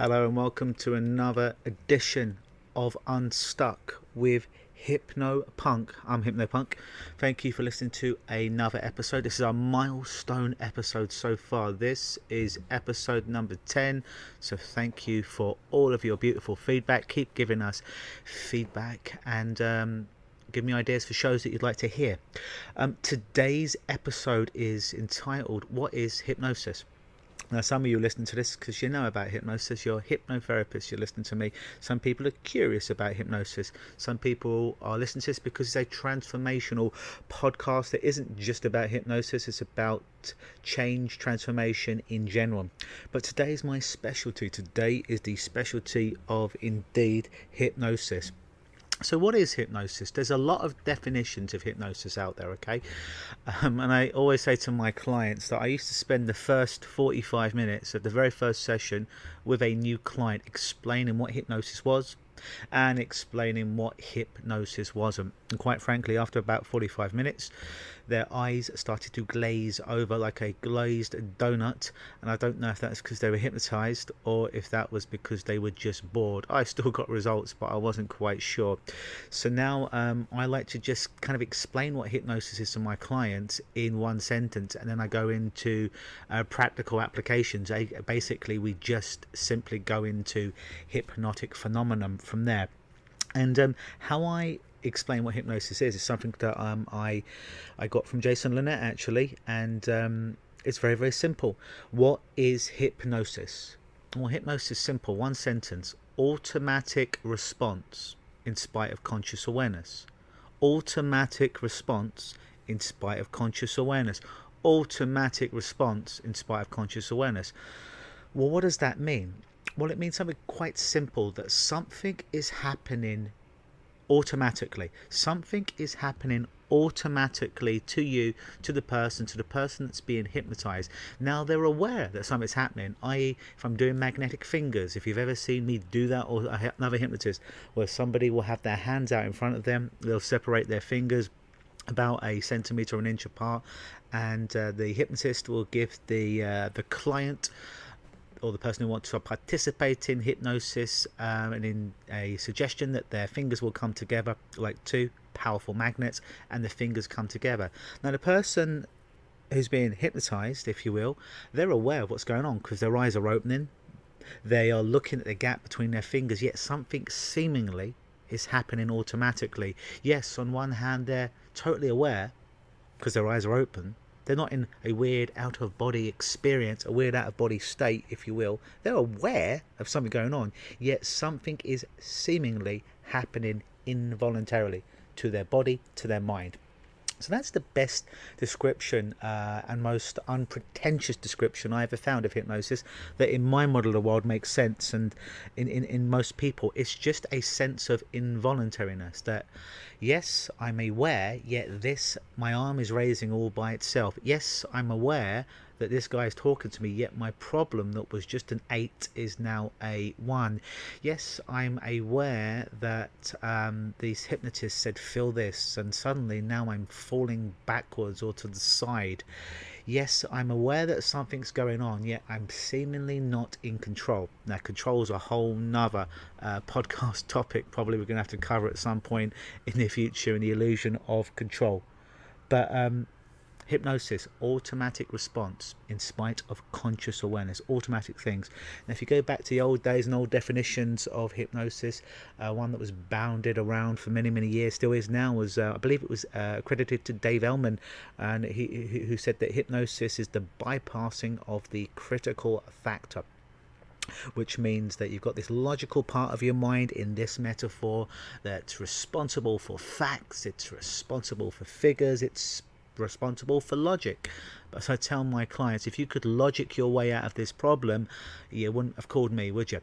Hello and welcome to another edition of Unstuck with Hypnopunk. I'm Hypnopunk. Thank you for listening to another episode. This is our milestone episode so far. This is episode number 10. So thank you for all of your beautiful feedback. Keep giving us feedback and give me ideas for shows that you'd like to hear. Today's episode is entitled, What is Hypnosis? Now, some of you are listening to this because you know about hypnosis. You're hypnotherapists. You're listening to me. Some people are curious about hypnosis. Some people are listening to this because it's a transformational podcast that isn't just about hypnosis. It's about change, transformation in general. But today is my specialty. Today is the specialty of, indeed, hypnosis. So what is hypnosis? There's a lot of definitions of hypnosis out there, okay? And I always say to my clients that I used to spend the first 45 minutes of the very first session with a new client explaining what hypnosis was and explaining what hypnosis wasn't. And quite frankly, after about 45 minutes, their eyes started to glaze over like a glazed donut. And I don't know if that's because they were hypnotized or if that was because they were just bored. I still got results, but I wasn't quite sure. So now I like to just kind of explain what hypnosis is to my clients in one sentence, and then I go into practical applications. Basically, we just simply go into hypnotic phenomenon from there. And how I explain what hypnosis is something that I got from Jason Linett, actually, and it's very, very simple. What is hypnosis? Well, hypnosis is simple, one sentence: automatic response in spite of conscious awareness. Automatic response in spite of conscious awareness. Automatic response in spite of conscious awareness. Well, what does that mean? Well, it means something quite simple, that something is happening automatically. Something is happening automatically to you, to the person that's being hypnotized. Now they're aware that something's happening, i.e. if I'm doing magnetic fingers, if you've ever seen me do that, or another hypnotist where somebody will have their hands out in front of them, they'll separate their fingers about a centimeter or an inch apart, and the hypnotist will give the client or the person who wants to participate in hypnosis and in a suggestion that their fingers will come together like two powerful magnets, and the fingers come together. Now the person who's being hypnotized, if you will, they're aware of what's going on because their eyes are opening. They are looking at the gap between their fingers, yet something seemingly is happening automatically. Yes, on one hand they're totally aware because their eyes are open. They're not in a weird out-of-body experience, a weird out-of-body state, if you will. They're aware of something going on, yet something is seemingly happening involuntarily to their body, to their mind. So that's the best description and most unpretentious description I ever found of hypnosis, that in my model of the world makes sense, and in most people it's just a sense of involuntariness, that yes, I'm aware, yet my arm is raising all by itself. Yes, I'm aware that this guy is talking to me, yet my problem that was just an 8 is now a 1. Yes, I'm aware that these hypnotists said feel this, and suddenly now I'm falling backwards or to the side. Yes, I'm aware that something's going on, yet I'm seemingly not in control. Now, control is a whole nother podcast topic, probably we're going to have to cover at some point in the future, in the illusion of control. But hypnosis, automatic response in spite of conscious awareness, automatic things. Now, if you go back to the old days and old definitions of hypnosis, one that was bounded around for many, many years, still is now, was I believe it was accredited to Dave Ellman, and who said that hypnosis is the bypassing of the critical factor, which means that you've got this logical part of your mind in this metaphor that's responsible for facts, it's responsible for figures, it's responsible for logic. But as I tell my clients, if you could logic your way out of this problem, you wouldn't have called me, would you?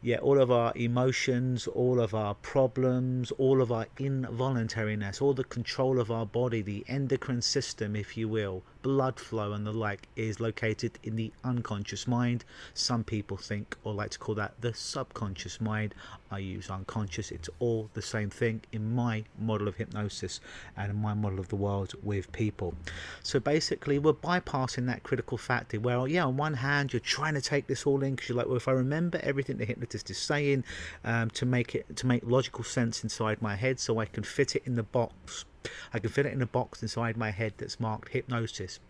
Yeah, all of our emotions, all of our problems, all of our involuntariness, all the control of our body, the endocrine system, if you will, blood flow and the like, is located in the unconscious mind. Some people think, or like to call that, the subconscious mind. I use unconscious. It's all the same thing in my model of hypnosis and in my model of the world with people. So basically, we're bypassing that critical factor where, yeah, on one hand you're trying to take this all in because you're like, well, if I remember everything the hypnotist is saying, to make logical sense inside my head, so I can fit it in the box. I can fit it in a box inside my head that's marked hypnosis,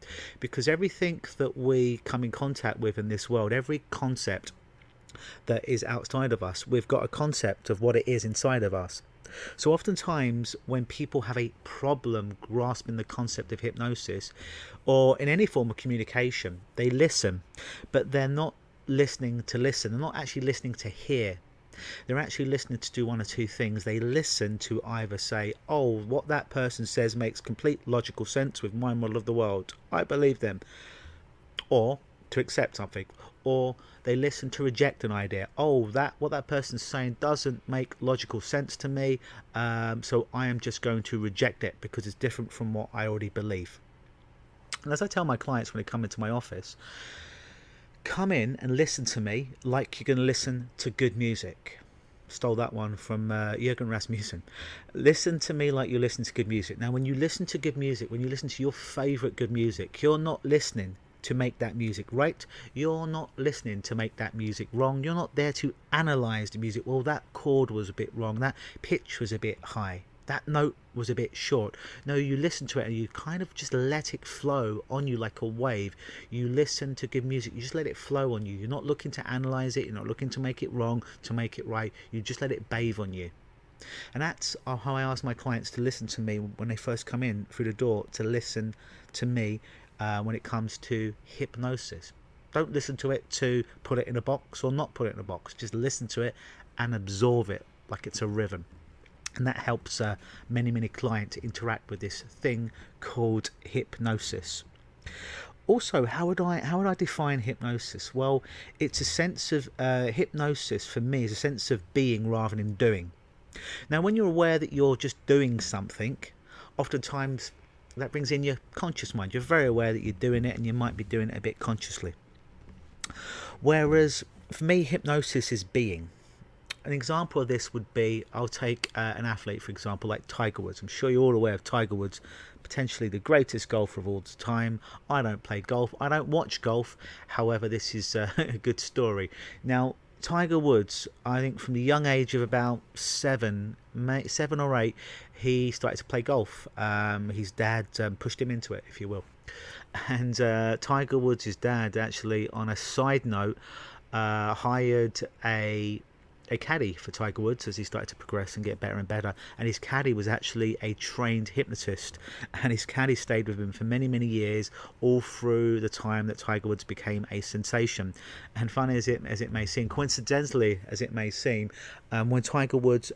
because everything that we come in contact with in this world, every concept that is outside of us, we've got a concept of what it is inside of us. So oftentimes when people have a problem grasping the concept of hypnosis or in any form of communication, they listen, but they're not listening to listen. They're not actually listening to hear. They're actually listening to do one or two things. They listen to either say, oh, what that person says makes complete logical sense with my model of the world, I believe them, or to accept something, or they listen to reject an idea. Oh, what that person's saying doesn't make logical sense to me, so I am just going to reject it because it's different from what I already believe. And as I tell my clients when they come into my office, come in and listen to me like you're going to listen to good music. Stole that one from Jürgen Rasmussen. Listen to me like you listen to good music. Now, when you listen to good music, when you listen to your favourite good music, you're not listening to make that music right. You're not listening to make that music wrong. You're not there to analyse the music. Well, that chord was a bit wrong. That pitch was a bit high. That note was a bit short. No, you listen to it and you kind of just let it flow on you like a wave. You listen to good music, you just let it flow on you. You're not looking to analyse it, you're not looking to make it wrong, to make it right. You just let it bathe on you. And that's how I ask my clients to listen to me when they first come in through the door, to listen to me when it comes to hypnosis. Don't listen to it to put it in a box or not put it in a box. Just listen to it and absorb it like it's a rhythm. And that helps many clients interact with this thing called hypnosis. Also, how would I define hypnosis? Well, it's a sense of hypnosis for me is a sense of being rather than doing. Now, when you're aware that you're just doing something, oftentimes that brings in your conscious mind. You're very aware that you're doing it, and you might be doing it a bit consciously. Whereas for me, hypnosis is being. An example of this would be, I'll take an athlete, for example, like Tiger Woods. I'm sure you're all aware of Tiger Woods, potentially the greatest golfer of all time. I don't play golf. I don't watch golf. However, this is a good story. Now, Tiger Woods, I think from the young age of about 7 or 8, he started to play golf. His dad pushed him into it, if you will. And Tiger Woods' dad, actually, on a side note, hired a caddy for Tiger Woods as he started to progress and get better and better, and his caddy was actually a trained hypnotist, and his caddy stayed with him for many years, all through the time that Tiger Woods became a sensation. And funny as it may seem, coincidentally as it may seem, when Tiger Woods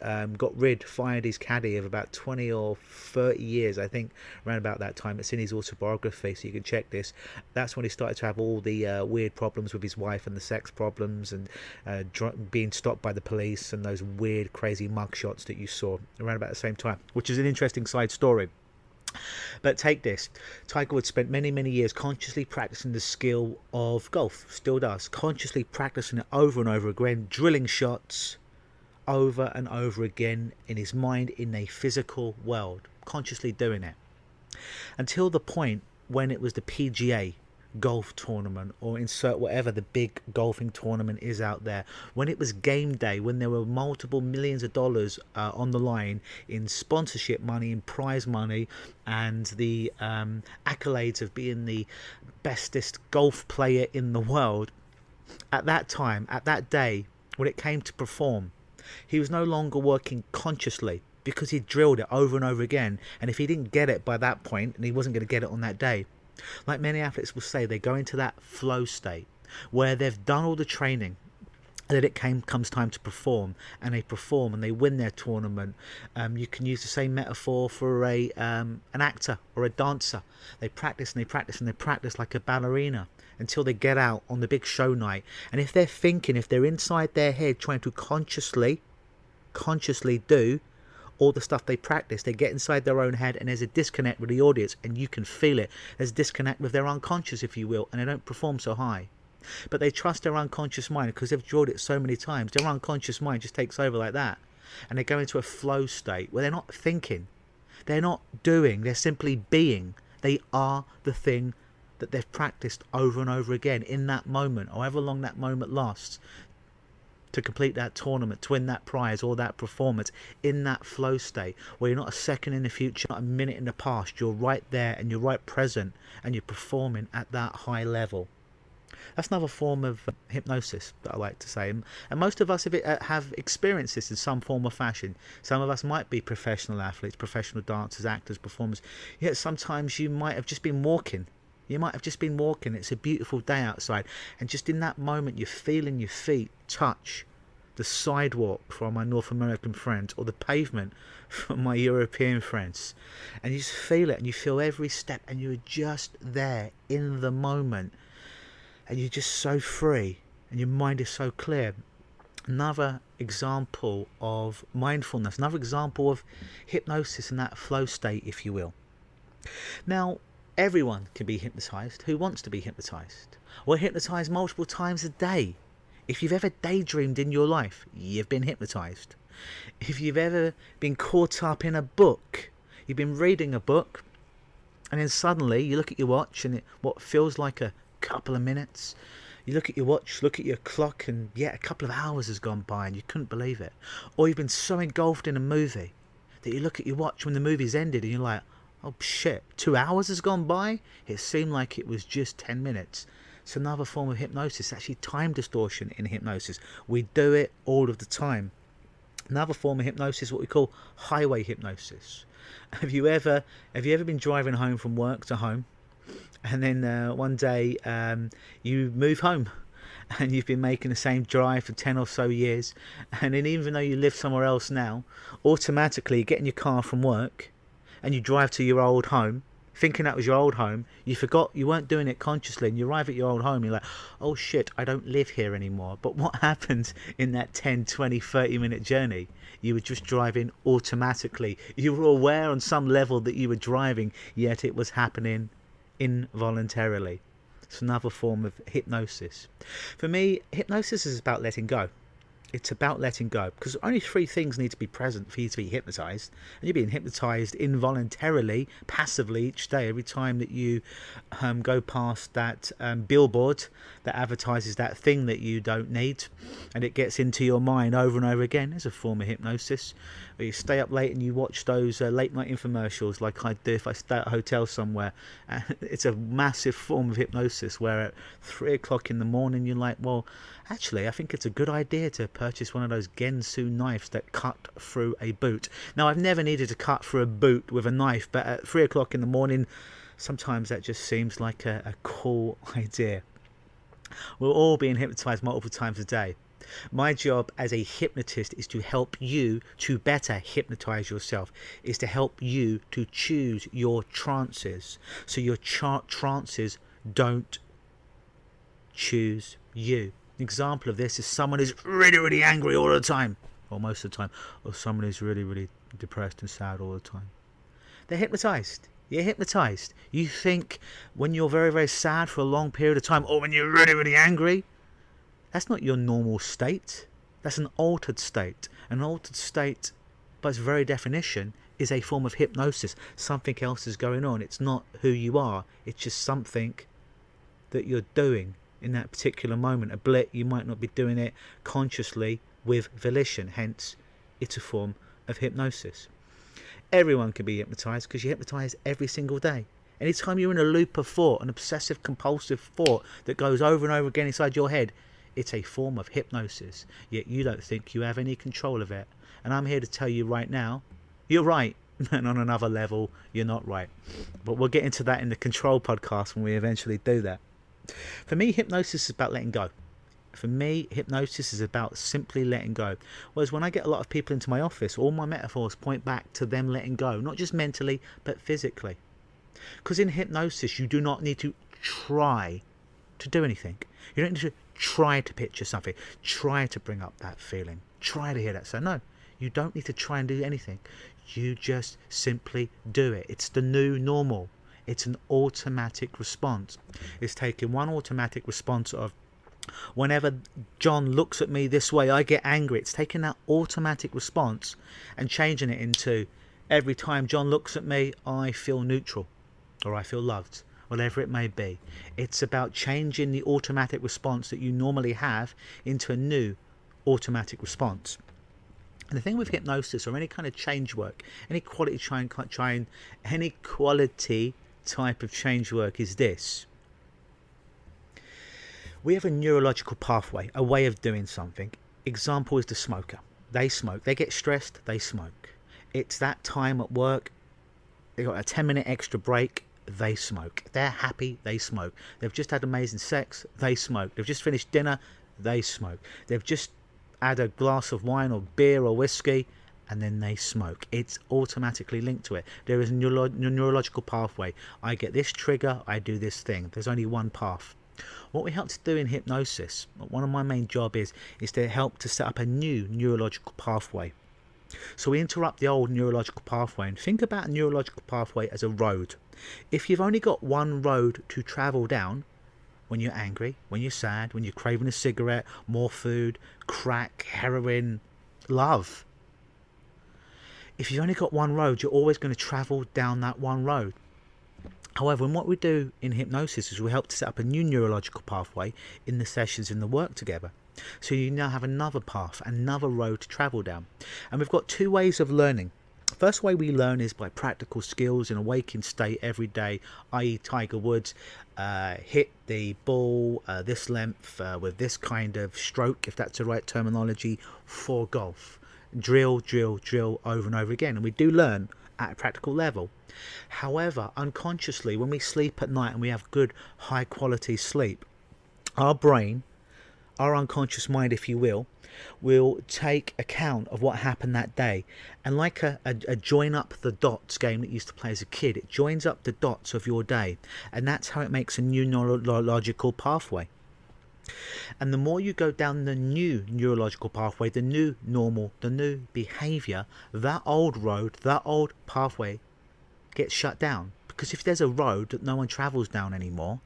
fired his caddy of about 20 or 30 years, I think around about that time, it's in his autobiography, so you can check this. That's when he started to have all the weird problems with his wife and the sex problems, and being stopped by the police, and those weird crazy mugshots that you saw around about the same time, which is an interesting side story. But take this, Tiger Woods spent many years consciously practicing the skill of golf, still does, consciously practicing it over and over again, drilling shots over and over again in his mind in a physical world, consciously doing it, until the point when it was the PGA golf tournament, or insert whatever the big golfing tournament is out there, when it was game day, when there were multiple millions of dollars on the line in sponsorship money, in prize money, and the accolades of being the bestest golf player in the world. At that time, at that day, when it came to perform, he was no longer working consciously, because he drilled it over and over again, and if he didn't get it by that point, and he wasn't going to get it on that day, like many athletes will say, they go into that flow state where they've done all the training, and then it comes time to perform, and they perform and they win their tournament. You can use the same metaphor for an actor or a dancer. They practice and they practice and they practice like a ballerina until they get out on the big show night. And if they're inside their head trying to consciously do all the stuff they practice, they get inside their own head, and there's a disconnect with the audience, and you can feel it. There's a disconnect with their unconscious, if you will, and they don't perform so high. But they trust their unconscious mind because they've drilled it so many times. Their unconscious mind just takes over like that, and they go into a flow state where they're not thinking, they're not doing, they're simply being. They are the thing that they've practiced over and over again in that moment, however long that moment lasts, to complete that tournament, to win that prize or that performance, in that flow state where you're not a second in the future, not a minute in the past, you're right there and you're right present and you're performing at that high level. That's another form of hypnosis that I like to say, and most of us have experienced this in some form or fashion. Some of us might be professional athletes, professional dancers, actors, performers, yet sometimes you might have just been walking. It's a beautiful day outside, and just in that moment you're feeling your feet touch the sidewalk from my North American friends or the pavement from my European friends, and you just feel it and you feel every step and you're just there in the moment and you're just so free and your mind is so clear. Another example of mindfulness, another example of hypnosis in that flow state, if you will. Now, everyone can be hypnotized who wants to be hypnotized. We're hypnotized multiple times a day. If you've ever daydreamed in your life, you've been hypnotized. If you've ever been caught up in a book, you've been reading a book, and then suddenly you look at your watch and what feels like a couple of minutes, you look at your watch, look at your clock, and a couple of hours has gone by and you couldn't believe it. Or you've been so engulfed in a movie that you look at your watch when the movie's ended and you're like, oh shit, 2 hours has gone by? It seemed like it was just 10 minutes. It's another form of hypnosis, actually time distortion in hypnosis. We do it all of the time. Another form of hypnosis is what we call highway hypnosis. Have you ever been driving home from work to home, and then one day you move home and you've been making the same drive for 10 or so years, and then even though you live somewhere else now, automatically you get in your car from work and you drive to your old home, thinking that was your old home. You forgot, you weren't doing it consciously, and you arrive at your old home, you're like, oh shit, I don't live here anymore. But what happened in that 10, 20, 30 minute journey? You were just driving automatically. You were aware on some level that you were driving, yet it was happening involuntarily. It's another form of hypnosis. For me, hypnosis is about letting go. It's about letting go, because only 3 things need to be present for you to be hypnotized, and you're being hypnotized involuntarily, passively each day. Every time that you go past that billboard that advertises that thing that you don't need, and it gets into your mind over and over again, is a form of hypnosis. Or you stay up late and you watch those late night infomercials like I do if I stay at a hotel somewhere. It's a massive form of hypnosis where at 3 o'clock in the morning you're like, well, actually I think it's a good idea to purchase one of those Gensu knives that cut through a boot. Now, I've never needed to cut through a boot with a knife, but at 3 o'clock in the morning sometimes that just seems like a cool idea. We're all being hypnotized multiple times a day. My job as a hypnotist is to help you to better hypnotize yourself, is to help you to choose your trances, so your trances don't choose you. An example of this is someone who's really angry all the time, or most of the time, or someone who's really depressed and sad all the time. They're hypnotized. You're hypnotized. You think when you're very sad for a long period of time, or when you're really angry, that's not your normal state. That's an altered state. An altered state, by its very definition, is a form of hypnosis. Something else is going on. It's not who you are. It's just something that you're doing in that particular moment. A blip, you might not be doing it consciously with volition. Hence, it's a form of hypnosis. Everyone can be hypnotized because you hypnotize every single day. Anytime you're in a loop of thought, an obsessive compulsive thought that goes over and over again inside your head, it's a form of hypnosis, yet you don't think you have any control of it. And I'm here to tell you right now, you're right, and on another level, you're not right. But we'll get into that in the Control podcast when we eventually do that. For me, hypnosis is about letting go. For me, hypnosis is about simply letting go. Whereas when I get a lot of people into my office, all my metaphors point back to them letting go, not just mentally, but physically. Because in hypnosis, you do not need to try to do anything. You don't need to try to picture something, try to bring up that feeling, try to hear that. So no, you don't need to try and do anything. You just simply do it. It's the new normal. It's an automatic response. It's taking one automatic response of, whenever John looks at me this way, I get angry. It's taking that automatic response and changing it into, every time John looks at me, I feel neutral, or I feel loved, whatever it may be. It's about changing the automatic response that you normally have into a new automatic response. And the thing with hypnosis or any kind of change work, any quality type of change work is this. We have a neurological pathway, a way of doing something. Example is the smoker. They smoke. They get stressed, they smoke. It's that time at work, they got a 10-minute extra break, they smoke. They're happy, they smoke. They've just had amazing sex, they smoke. They've just finished dinner, they smoke. They've just had a glass of wine or beer or whiskey, and then they smoke. It's automatically linked to it. There is a neurological pathway. I get this trigger, I do this thing. There's only one path. What we help to do in hypnosis, one of my main job is to help to set up a new neurological pathway. So we interrupt the old neurological pathway, and think about a neurological pathway as a road. If you've only got one road to travel down, when you're angry, when you're sad, when you're craving a cigarette, more food, crack, heroin, love. If you've only got one road, you're always going to travel down that one road. However, what we do in hypnosis is we help to set up a new neurological pathway in the sessions, in the work together. So you now have another path, another road to travel down. And we've got two ways of learning. The first way we learn is by practical skills in a waking state every day, i.e. Tiger Woods, hit the ball this length with this kind of stroke, if that's the right terminology, for golf. Drill over and over again. And we do learn at a practical level. However, unconsciously, when we sleep at night and we have good high quality sleep, our brain, our unconscious mind, if you will take account of what happened that day. And like a join up the dots game that you used to play as a kid, it joins up the dots of your day, and that's how it makes a new neurological pathway. And the more you go down the new neurological pathway, the new normal, the new behavior, that old road, that old pathway gets shut down. Because if there's a road that no one travels down anymore,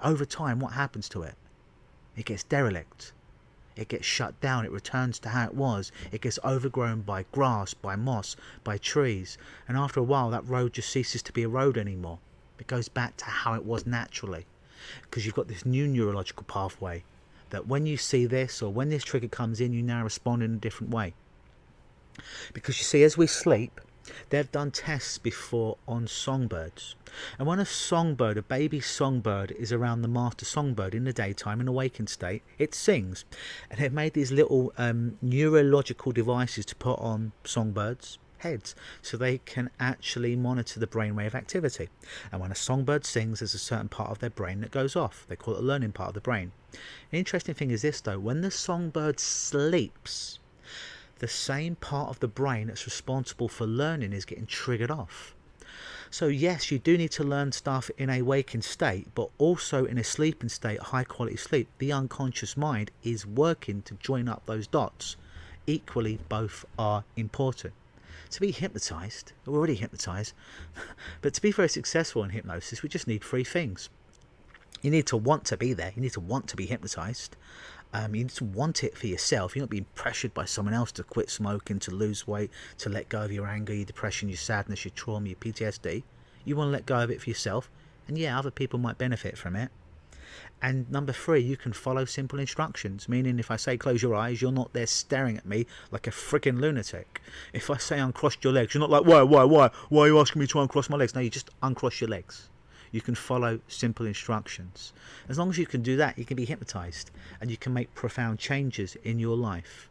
over time what happens to it? It gets derelict. It gets shut down. It returns to how it was. It gets overgrown by grass, by moss, by trees. And after a while, that road just ceases to be a road anymore. It goes back to how it was naturally. Because you've got this new neurological pathway that when you see this or when this trigger comes in, you now respond in a different way. Because you see, as we sleep, they've done tests before on songbirds. And when a baby songbird is around the master songbird in the daytime, in a waking state, it sings. And they've made these little neurological devices to put on songbirds' heads so they can actually monitor the brainwave activity. And when a songbird sings, there's a certain part of their brain that goes off. They call it the learning part of the brain. The interesting thing is this though, when the songbird sleeps, the same part of the brain that's responsible for learning is getting triggered off. So yes, you do need to learn stuff in a waking state, but also in a sleeping state, high quality sleep, the unconscious mind is working to join up those dots. Equally, both are important. To be hypnotized, we're already hypnotized, but to be very successful in hypnosis, we just need three things. You need to want to be there. You need to want to be hypnotized. You need to want it for yourself. You're not being pressured by someone else to quit smoking, to lose weight, to let go of your anger, your depression, your sadness, your trauma, your PTSD. You want to let go of it for yourself. And yeah, other people might benefit from it. And number three, you can follow simple instructions. Meaning if I say close your eyes, you're not there staring at me like a freaking lunatic. If I say uncross your legs, you're not like, why? Why are you asking me to uncross my legs? No, you just uncross your legs. You can follow simple instructions. As long as you can do that, you can be hypnotized and you can make profound changes in your life.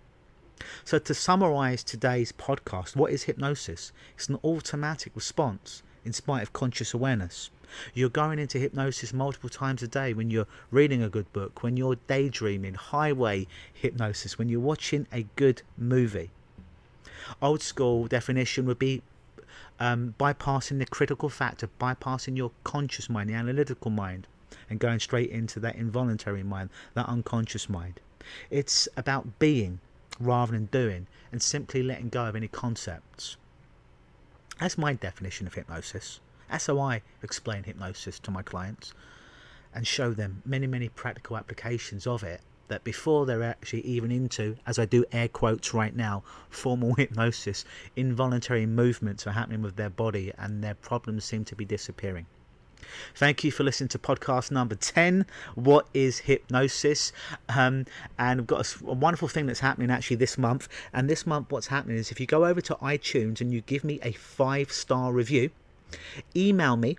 So to summarize today's podcast, what is hypnosis? It's an automatic response in spite of conscious awareness. You're going into hypnosis multiple times a day when you're reading a good book, when you're daydreaming, highway hypnosis, when you're watching a good movie. Old school definition would be bypassing the critical factor, bypassing your conscious mind, the analytical mind, and going straight into that involuntary mind, that unconscious mind. It's about being rather than doing, and simply letting go of any concepts. That's my definition of hypnosis. That's how I explain hypnosis to my clients and show them many practical applications of it, that before they're actually even into, as I do air quotes right now, formal hypnosis, involuntary movements are happening with their body and their problems seem to be disappearing. Thank you for listening to podcast number 10, What is Hypnosis? And we've got a wonderful thing that's happening actually this month. And this month what's happening is if you go over to iTunes and you give me a 5-star review, email me,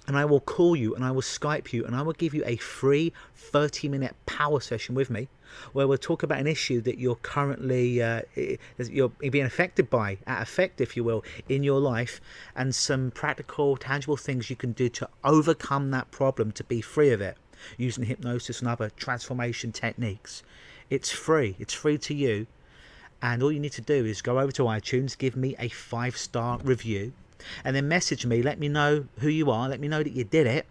and I will call you and I will Skype you and I will give you a free 30-minute power session with me where we'll talk about an issue that you're currently you're being affected by, at effect if you will, in your life, and some practical, tangible things you can do to overcome that problem, to be free of it, using hypnosis and other transformation techniques. It's free to you, and all you need to do is go over to iTunes, give me a 5-star review, and then message me, let me know who you are, let me know that you did it,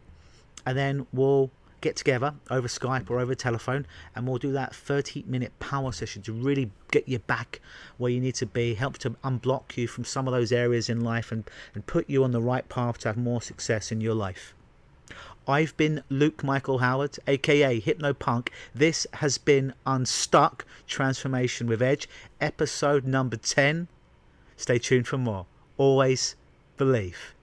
and then we'll get together over Skype or over telephone and we'll do that 30-minute power session to really get you back where you need to be, help to unblock you from some of those areas in life and put you on the right path to have more success in your life. I've been Luke Michael Howard, aka Hypnopunk. This has been Unstuck Transformation with Edge, episode number 10. Stay tuned for more. Always believe.